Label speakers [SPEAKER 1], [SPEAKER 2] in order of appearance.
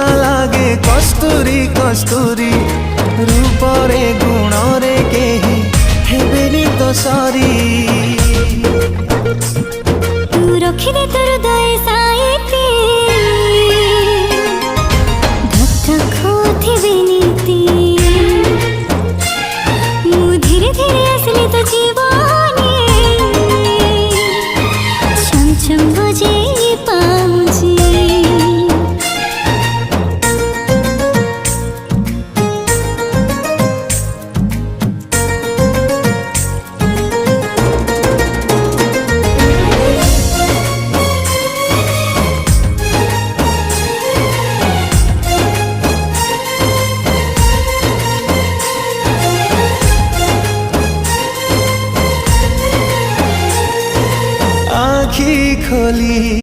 [SPEAKER 1] कथा लागे कस्तूरी कस्तूरी रूपरे गुणरे केही हेबेनी तो सरी
[SPEAKER 2] तू रखिदे तोर दय साइती धक धक होथिबे नीति मु धीरे धीरे असली तो जीवनी छम छम बजे पाउजी
[SPEAKER 1] आँखी खोली।